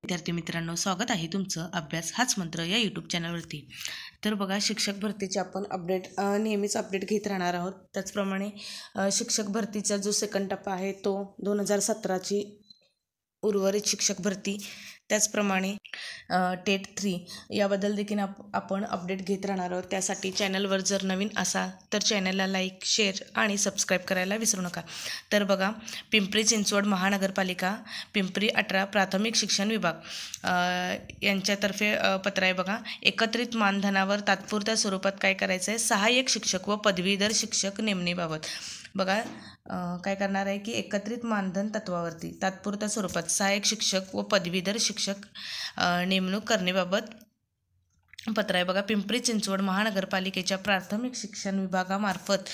विद्यार्थी मित्रांनो, स्वागत आहे तुमचं अभ्यास हाच मंत्र या यूट्यूब चॅनलवरती. तर बघा, शिक्षक भरतीचे आपण नेहमीच अपडेट घेत राहणार आहोत. त्याचप्रमाणे शिक्षक भरतीचा जो सेकंड टप्पा आहे तो 2017ची उर्वरित शिक्षक भरती, त्याचप्रमाणे टेट 3 याबद्दल देखील आपण अपडेट घेत राहणार आहोत. त्यासाठी चॅनलवर जर नवीन असाल तर चॅनलला लाईक, शेअर आणि सबस्क्राईब करायला विसरू नका. तर बघा, पिंपरी चिंचवड महानगरपालिका, पिंपरी 18 प्राथमिक शिक्षण विभाग यांच्यातर्फे पत्र आहे. बघा, एकत्रित मानधनावर तात्पुरत्या स्वरूपात काय करायचं आहे, सहाय्यक शिक्षक व पदवीधर शिक्षक नेमणीबाबत. बघा, काय करणार आहे की एकत्रित मानधन तत्वावरती तात्पुरत्या स्वरूपात सहाय्यक शिक्षक व पदवीधर शिक्षक नेमणूक करण्याबाबत पत्र आहे. बघा, पिंपरी चिंचवड महानगरपालिकेच्या प्राथमिक शिक्षण विभागामार्फत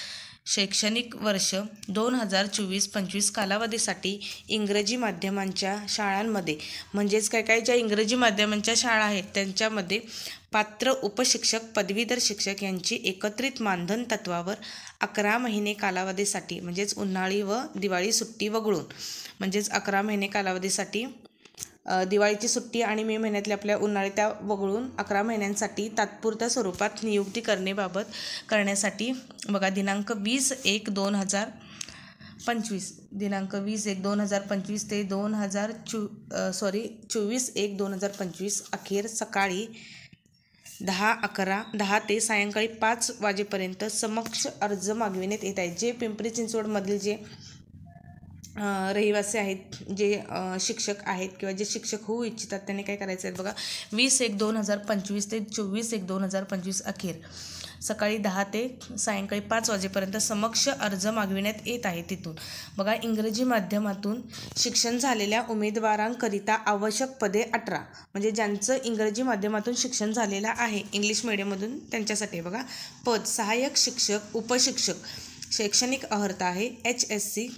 शैक्षणिक वर्ष 2024-25 कालावधीसाठी इंग्रजी माध्यमांच्या शाळांमध्ये, म्हणजेच काय ज्या इंग्रजी माध्यमांच्या शाळा आहेत त्यांच्यामध्ये पात्र उपशिक्षक, पदवीधर शिक्षक यांची एकत्रित मानधन तत्वावर 11 महिने कालावधीसाठी, म्हणजेच उन्हाळी व दिवाळी सुट्टी वगळून, म्हणजेच 11 महिने कालावधीसाठी दिवाळीची सुट्टी आणि मे महिन्यातल्या आपल्या उन्हाळी त्या वगळून 11 महिन्यांसाठी तात्पुरत्या स्वरूपात नियुक्ती करण्यासाठी बघा, दिनांक 20/1/2025 ते 24/1/2025 अखेर सकाळी 10 ते सायंकाळी 5 वाजेपर्यंत समक्ष अर्ज मागविण्यात येत आहेत. जे पिंपरी चिंचवडमधील जे रहिवासी आहेत, जे शिक्षक आहेत किंवा जे शिक्षक होऊ इच्छितात त्यांनी काय करायचं आहे बघा, 20/1/2025 ते 24/1/2025 अखेर सकाळी 10 ते सायंकाळी 5 वाजेपर्यंत समक्ष अर्ज मागविण्यात येत आहे. तिथून बघा, इंग्रजी माध्यमातून शिक्षण झालेल्या उमेदवारांकरिता आवश्यक पदे 18, म्हणजे ज्यांचं इंग्रजी माध्यमातून शिक्षण झालेलं आहे इंग्लिश मिडियममधून त्यांच्यासाठी बघा, पद सहाय्यक शिक्षक, उपशिक्षक, शैक्षणिक अर्हता आहे HSC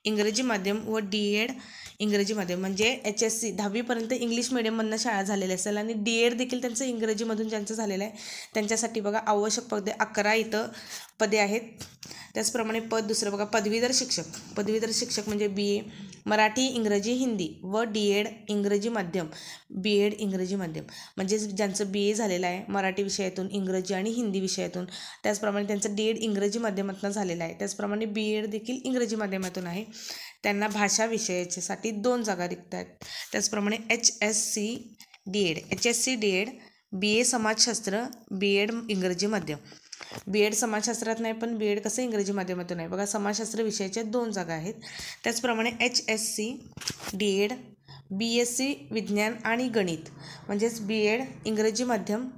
इंग्रजी माध्यम व DED इंग्रजी माध्यम, म्हणजे HSC 10वीपर्यंत इंग्लिश मिडियममधनं शाळा झालेली असेल आणि DED देखील त्यांचं इंग्रजीमधून ज्यांचं झालेलं आहे त्यांच्यासाठी बघा आवश्यक पदे 11 इथं पदे आहेत. त्याचप्रमाणे दुसरं बघा, पदवीधर शिक्षक म्हणजे BA मराठी, इंग्रजी, हिंदी व DED इंग्रजी माध्यम, BEd इंग्रजी माध्यम, म्हणजे ज्यांचं BA झालेलं आहे मराठी विषयातून, इंग्रजी आणि हिंदी विषयातून, त्याचप्रमाणे त्यांचं DED इंग्रजी माध्यमातून झालेलं आहे. त्याचप्रमाणे BEd देखील इंग्रजी माध्यमातून आहे. त्यांना भाषा विषयासाठी 2 जागा रिक्त आहेत. त्याचप्रमाणे HSC DED BA समाजशास्त्र, BEd इंग्रजी माध्यम, BEd समाजशास्त्रात नाही पण BEd कसं इंग्रजी माध्यमातून आहे बघा, समाजशास्त्र विषयाच्या 2 जागा आहेत. त्याचप्रमाणे HSC DED BSc विज्ञान आणि गणित, म्हणजेच BEd इंग्रजी माध्यम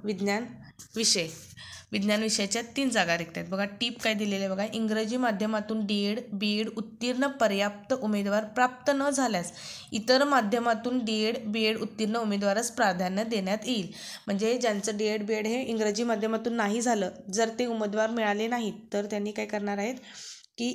विज्ञान विषयाच्या 3 जागा रिक्त आहेत. बघा, टीप काय दिलेलं आहे बघा, इंग्रजी माध्यमातून BEd उत्तीर्ण पर्याप्त उमेदवार प्राप्त न झाल्यास इतर माध्यमातून BEd उत्तीर्ण उमेदवारास प्राधान्य देण्यात येईल. म्हणजे ज्यांचं BEd हे इंग्रजी माध्यमातून नाही झालं, जर ते उमेदवार मिळाले नाहीत तर त्यांनी काय करणार आहेत की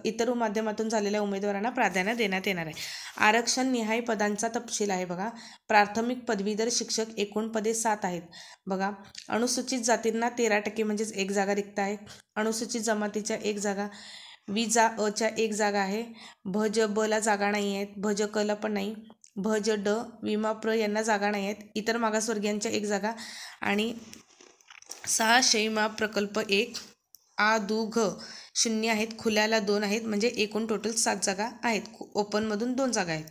इतर माध्यमातून झालेल्या उमेदवारांना प्राधान्य देण्यात येणार आहे. आरक्षण निहाय पदांचा तपशील आहे बघा, प्राथमिक पदवीधर शिक्षक एकूण पदे 7 आहेत. बघा, अनुसूचित जातींना 13% म्हणजेच 1 जागा रिक्त आहे. अनुसूचित जमातीच्या 1 जागा, विजा अच्या 1 जागा आहे. भज बला जागा नाही आहेत, भज कला पण नाही, भज ड विमा प्र यांना जागा नाही आहेत. इतर मागासवर्गीयांच्या 1 जागा आणि 6 शैमा प्रकल्प 1 आदुघ 0 आहेत. खुल्याला 2 आहेत, म्हणजे एकूण टोटल 7 जागा आहेत. ओपनमधून 2 जागा आहेत.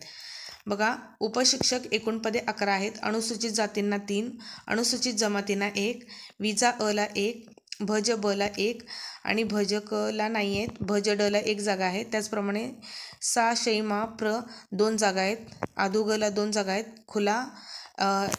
बघा, उपशिक्षक एकूण पदे 11 आहेत. अनुसूचित जातींना 3, अनुसूचित जमातींना 1, विजा अला 1, भज बला 1 आणि भज कला नाही आहेत. भज डला 1 जागा आहे. त्याचप्रमाणे 6 शैमा प्र 2 जागा आहेत. आदुगला 2 जागा आहेत. खुला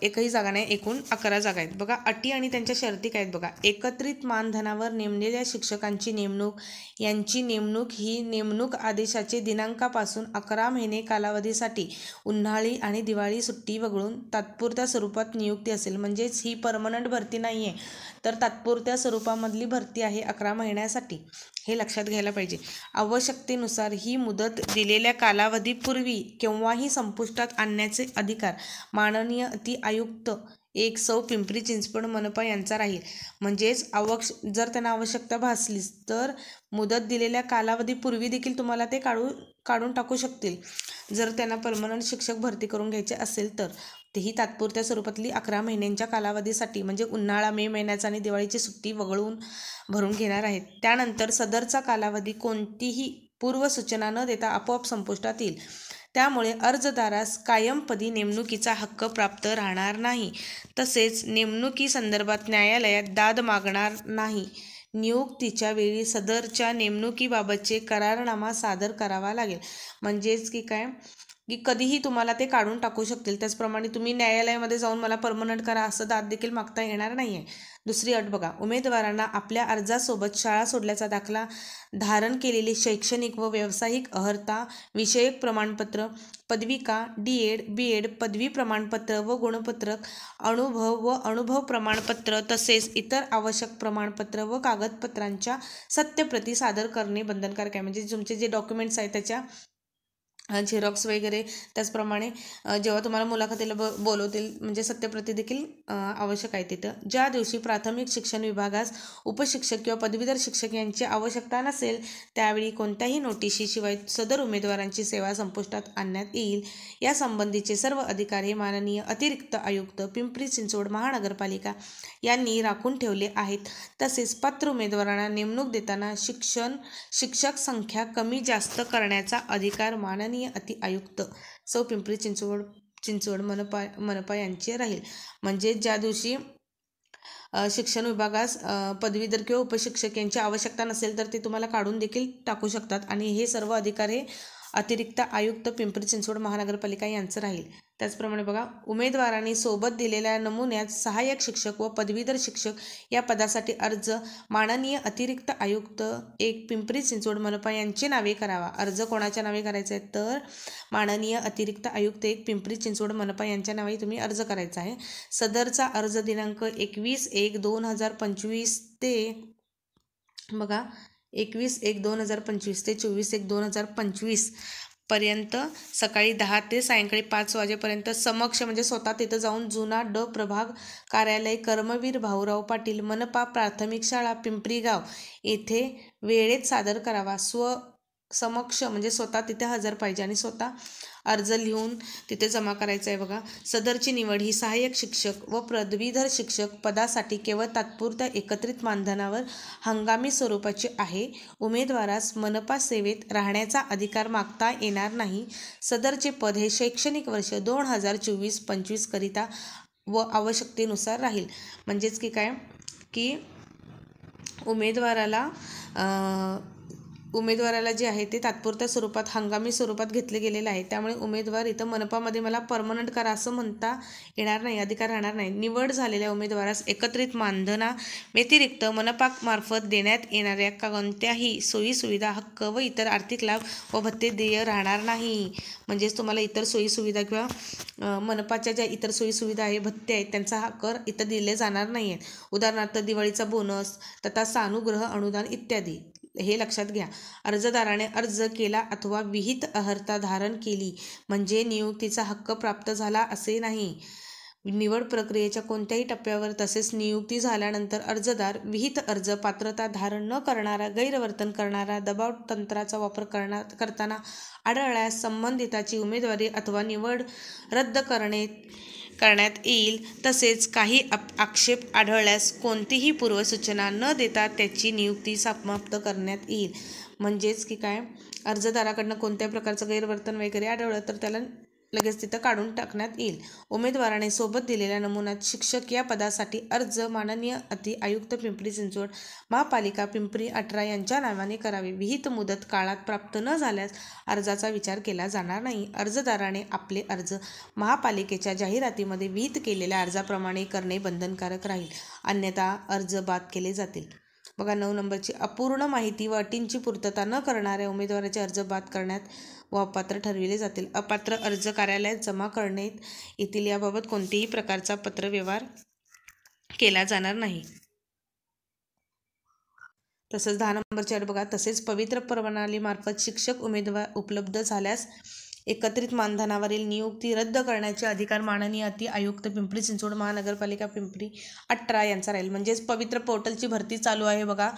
एकही जागा नाही, एकूण 11 जागा आहेत. बघा, अटी आणि त्यांच्या शर्ती काय आहेत बघा, एकत्रित मानधनावर नेमलेल्या शिक्षकांची नेमणूक यांची नेमणूक ही नेमणूक आदेशाचे दिनांकापासून 11 महिने कालावधीसाठी उन्हाळी आणि दिवाळी सुट्टी वगळून तात्पुरत्या स्वरूपात नियुक्ती असेल. म्हणजेच ही परमनंट भरती नाही आहे, तर तात्पुरत्या स्वरूपामधली भरती आहे 11 महिन्यासाठी, हे लक्षात घ्यायला पाहिजे. आवश्यकतेनुसार ही मुदत दिलेल्या कालावधीपूर्वी केव्हाही संपुष्टात आणण्याचे अधिकार माननीय अति आयुक्त एक सौ पिंपरी चिंचवड मनपा यांचा राहील. म्हणजेच जर त्यांना आवश्यकता भासलीच तर मुदत दिलेल्या कालावधीपूर्वी देखील तुम्हाला ते काढून टाकू शकतील. जर त्यांना परमनंट शिक्षक भरती करून घ्यायचे असेल तर तेही तात्पुरत्या स्वरूपातली 11 महिन्यांच्या कालावधीसाठी, म्हणजे उन्हाळा, मे महिन्याचा आणि दिवाळीची सुट्टी वगळून भरून घेणार आहेत. त्यानंतर सदरचा कालावधी कोणतीही पूर्वसूचना न देता आपोआप संपुष्टात येईल. त्यामुळे अर्जदारास कायमपदी नेमणुकीचा हक्क प्राप्त राहणार नाही. तसेच नेमणुकीसंदर्भात न्यायालयात दाद मागणार नाही. नियुक्तीच्या वेळी सदरच्या नेमणुकीबाबतचे करारनामा सादर करावा लागेल. म्हणजेच की कधीही तुम्हाला ते काढून टाकू शकतील. त्याचप्रमाणे तुम्ही न्यायालयामध्ये जाऊन मला परमनंट करा असं दाद देखील मागता येणार नाही आहे. दुसरी अट बघा, उमेदवारांना आपल्या अर्जासोबत शाळा सोडल्याचा दाखला, धारण केलेली शैक्षणिक व व्यावसायिक अर्हता विषयक प्रमाणपत्र, पदविका, D.Ed, B.Ed, पदवी प्रमाणपत्र व गुणपत्रक, अनुभव प्रमाणपत्र तसेच इतर आवश्यक प्रमाणपत्र व कागदपत्रांच्या सत्यप्रती सादर करणे बंधनकारक आहे. म्हणजे तुमचे जे डॉक्युमेंट्स आहेत त्याच्या झेरॉक्स वगैरे, त्याचप्रमाणे जेव्हा तुम्हाला मुलाखतीला बोलवतील म्हणजे सत्यप्रती देखील आवश्यक आहे तिथं. ज्या दिवशी प्राथमिक शिक्षण विभागास उपशिक्षक किंवा पदवीधर शिक्षक यांची आवश्यकता नसेल त्यावेळी कोणत्याही नोटिशीशिवाय सदर उमेदवारांची सेवा संपुष्टात आणण्यात येईल. यासंबंधीचे सर्व अधिकार हे माननीय अतिरिक्त आयुक्त पिंपरी चिंचवड महानगरपालिका यांनी राखून ठेवले आहेत. तसेच पात्र उमेदवारांना नेमणूक देताना शिक्षक संख्या कमी जास्त करण्याचा अधिकार माननीय अति आयुक्त सौ पिंपरी चिंचवड मनपा यांचे राहील. म्हणजे ज्या दिवशी शिक्षण विभागास पदवीधर किंवा उपशिक्षक यांची आवश्यकता नसेल तर ते तुम्हाला काढून देखील टाकू शकतात. आणि हे सर्व अधिकार हे अतिरिक्त आयुक्त पिंपरी चिंचवड महानगरपालिका यांचं राहील. त्याचप्रमाणे बघा, उमेदवारांनी सोबत दिलेल्या नमुन्यात सहाय्यक शिक्षक व पदवीधर शिक्षक या पदासाठी अर्ज माननीय अतिरिक्त आयुक्त 1 पिंपरी चिंचवड मनपा यांची नावे करावा. अर्ज कोणाच्या नावे करायचा आहे तर माननीय अतिरिक्त आयुक्त 1 पिंपरी चिंचवड मनपा यांच्या नावे तुम्ही अर्ज करायचा आहे. सदरचा अर्ज दिनांक 21/1/2025 ते बघा 21/1/2025 ते 24/1/2025 पर्यंत सकाळी 10 ते सायंकाळी 5 वाजेपर्यंत समक्ष म्हणजे स्वतः तिथं जाऊन जुना ड प्रभाग कार्यालय कर्मवीर भाऊराव पाटील मनपा प्राथमिक शाळा पिंपरी गाव येथे वेळेत सादर करावा. समक्ष म्हणजे स्वतः तिथे हजर पाहिजे आणि स्वतः अर्ज लिहून तिथे जमा करायचा आहे. बघा, सदरची निवड ही सहाय्यक शिक्षक व पदवीधर शिक्षक पदासाठी केवळ तात्पुरत्या एकत्रित मानधनावर हंगामी स्वरूपाची आहे. उमेदवारास मनपा सेवेत राहण्याचा अधिकार मागता येणार नाही. सदरचे पद हे शैक्षणिक वर्ष 2024-25 करिता व आवश्यकतेनुसार राहील. म्हणजेच की उमेदवाराला जे आहे ते तात्पुरत्या स्वरूपात हंगामी स्वरूपात घेतले गेलेले आहे. त्यामुळे उमेदवार इथं मनपामध्ये मला परमनंट करा असं म्हणता येणार नाही, अधिकार राहणार नाही. निवड झालेल्या उमेदवारास एकत्रित मानधना व्यतिरिक्त मनपामार्फत देण्यात येणाऱ्या कोणत्याही सोयीसुविधा, हक्क व इतर आर्थिक लाभ व भत्ते देय राहणार नाही. म्हणजेच तुम्हाला इतर सोयीसुविधा किंवा मनपाच्या ज्या इतर सोयीसुविधा आहे, भत्ते आहेत, त्यांचा हा कर इथं दिले जाणार नाही आहेत. उदाहरणार्थ दिवाळीचा बोनस तथा सानुग्रह अनुदान इत्यादी. हे लक्षात घ्या. अर्जदाराने अर्ज केला अथवा विहित अर्हता धारण केली म्हणजे नियुक्तीचा हक्क प्राप्त झाला असे नाही. निवड प्रक्रियेच्या कोणत्याही टप्प्यावर तसेच नियुक्ती झाल्यानंतर अर्जदार विहित अर्ज पात्रता धारण न करणारा, गैरवर्तन करणारा, दबाव तंत्राचा वापर करताना आढळल्यास संबंधिताची उमेदवारी अथवा निवड रद्द करण्यात येईल. तसेच काही आक्षेप आढळल्यास कोणतीही पूर्वसूचना न देता त्याची नियुक्ती समाप्त करण्यात येईल. म्हणजेच की अर्जदाराकडनं कोणत्या प्रकारचं गैरवर्तन वगैरे आढळलं तर त्याला लगेच तिथं काढून टाकण्यात येईल. उमेदवाराने सोबत दिलेल्या नमुन्यात शिक्षक या पदासाठी अर्ज माननीय अति आयुक्त पिंपरी चिंचवड महापालिका पिंपरी 18 यांच्या नावाने करावे. विहित मुदत काळात प्राप्त न झाल्यास अर्जाचा विचार केला जाणार नाही. अर्जदाराने आपले अर्ज महापालिकेच्या जाहिरातीमध्ये विहित केलेल्या अर्जाप्रमाणे करणे बंधनकारक राहील, अन्यथा अर्ज बाद केले जातील. बघा, 9 नंबरची अपूर्ण माहिती व अटींची पूर्तता न करणाऱ्या उमेदवाराचे अर्ज बाद करण्यात व अपात्र ठरविले जातील. अपात्र अर्ज कार्यालयात जमा करण्यात येतील. याबाबत कोणत्याही प्रकारचा पत्रव्यवहार केला जाणार नाही. तसंच 10 नंबरची अट बघा, तसेच पवित्र प्रणालीमार्फत शिक्षक उमेदवार उपलब्ध झाल्यास एकत्रित मानधनावरील नियुक्ती रद्द करण्याचे अधिकार माननीय अति आयुक्त पिंपरी चिंचवड महानगरपालिका पिंपरी 18 यांचा राहील. म्हणजेच पवित्र पोर्टलची भरती चालू आहे बघा.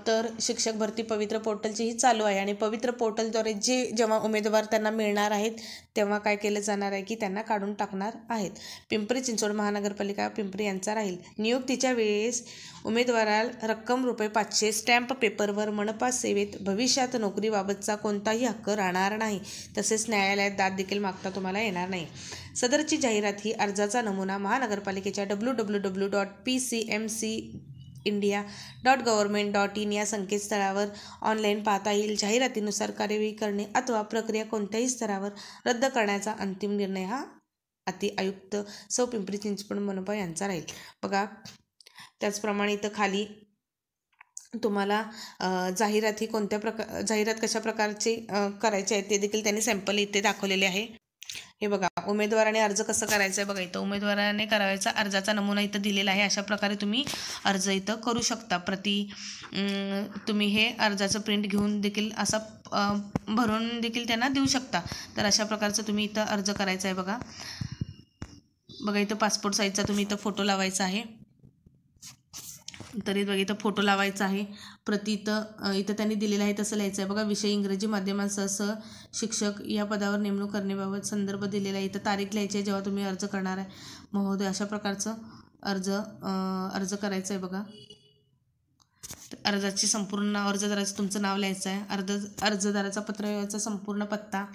तर शिक्षक भरती पवित्र पोर्टलची ही चालू आहे आणि पवित्र पोर्टलद्वारे जेव्हा उमेदवार त्यांना मिळणार आहेत तेव्हा काय केलं जाणार आहे की त्यांना काढून टाकणार आहेत. पिंपरी चिंचवड महानगरपालिका पिंपरी यांचा राहील. नियुक्तीच्या वेळेस उमेदवाराला रक्कम ₹500 स्टॅम्प पेपरवर मनपा सेवेत भविष्यात नोकरीबाबतचा कोणताही हक्क राहणार नाही. तसेच न्यायालयात दाद देखील मागता तुम्हाला येणार नाही. सदरची जाहिरात ही अर्जाचा नमुना महानगरपालिकेच्या www.pcmcindia.government.in या संकेतस्थळावर ऑनलाईन पाहता येईल. जाहिरातीनुसार कार्यवाही करणे अथवा प्रक्रिया कोणत्याही स्तरावर रद्द करण्याचा अंतिम निर्णय हा अति आयुक्त सौ पिंपरी चिंचवड मनपा यांचा राहील. बघा त्याचप्रमाणे इथं खाली तुम्हाला जाहिरात कशा प्रकारची करायची आहे ते देखील त्यांनी सॅम्पल इथे दाखवलेले आहे. हे बघा उमेदवाराने अर्ज कसं करायचं आहे बघा. इथं उमेदवाराने करायचा अर्जाचा नमुना इथं दिलेला आहे. अशा प्रकारे तुम्ही अर्ज इथं करू शकता. तुम्ही हे अर्जाचं प्रिंट घेऊन देखील असा भरून देखील त्यांना देऊ शकता. तर अशा प्रकारचं तुम्ही इथं अर्ज करायचा आहे बघा. इथं पासपोर्ट साईजचा तुम्ही इथं फोटो लावायचा आहे. तरी बघा इथं फोटो लावायचा आहे. प्रति इथं त्यांनी दिलेलं आहे तसं लिहायचं आहे बघा. विषय इंग्रजी माध्यमांसह शिक्षक या पदावर नेमणूक करण्याबाबत संदर्भ दिलेला आहे. इथं तारीख लिहायची आहे जेव्हा तुम्ही अर्ज करणार आहे महोदय. अशा प्रकारचं अर्ज करायचं आहे बघा. अर्जाची संपूर्ण अर्जदाराचं तुमचं नाव लिहायचं आहे. अर्जदाराचा पत्रव्यवहाराचा संपूर्ण पत्ता,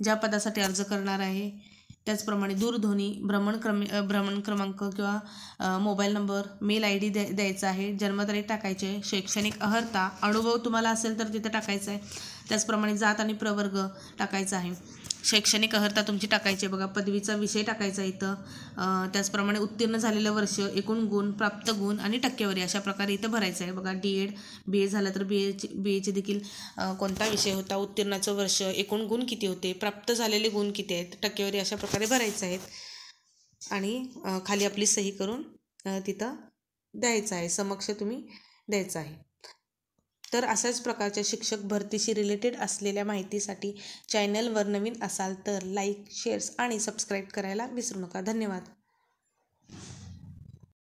ज्या पदासाठी अर्ज करणार आहे त्याचप्रमाणे दूरध्वनी, भ्रमण क्रमांक किंवा मोबाईल नंबर, मेल ID द्यायचा आहे. जन्मतारीख टाकायची आहे. शैक्षणिक अर्हता, अनुभव तुम्हाला असेल तर तिथं टाकायचं आहे. त्याचप्रमाणे जात आणि प्रवर्ग टाकायचा आहे. शैक्षणिक अर्हता तुमची टाकायची आहे बघा. पदवीचा विषय टाकायचा इथं. त्याचप्रमाणे उत्तीर्ण झालेलं वर्ष, एकूण गुण, प्राप्त गुण आणि टक्केवारी अशा प्रकारे इथं भरायचं आहे बघा. DED BA झालं तर BAचे देखील कोणता विषय होता, उत्तीर्णाचं वर्ष, एकूण गुण किती होते, प्राप्त झालेले गुण किती आहेत, टक्केवारी अशा प्रकारे भरायचं आहेत. आणि खाली आपली सही करून तिथं द्यायचं आहे. समक्ष तुम्ही द्यायचं आहे. तर अशाच प्रकारच्या शिक्षक भरतीशी रिलेटेड असलेल्या माहितीसाठी चॅनलवर नवीन असाल तर लाईक, शेअर्स आणि सबस्क्राईब करायला विसरू नका. धन्यवाद.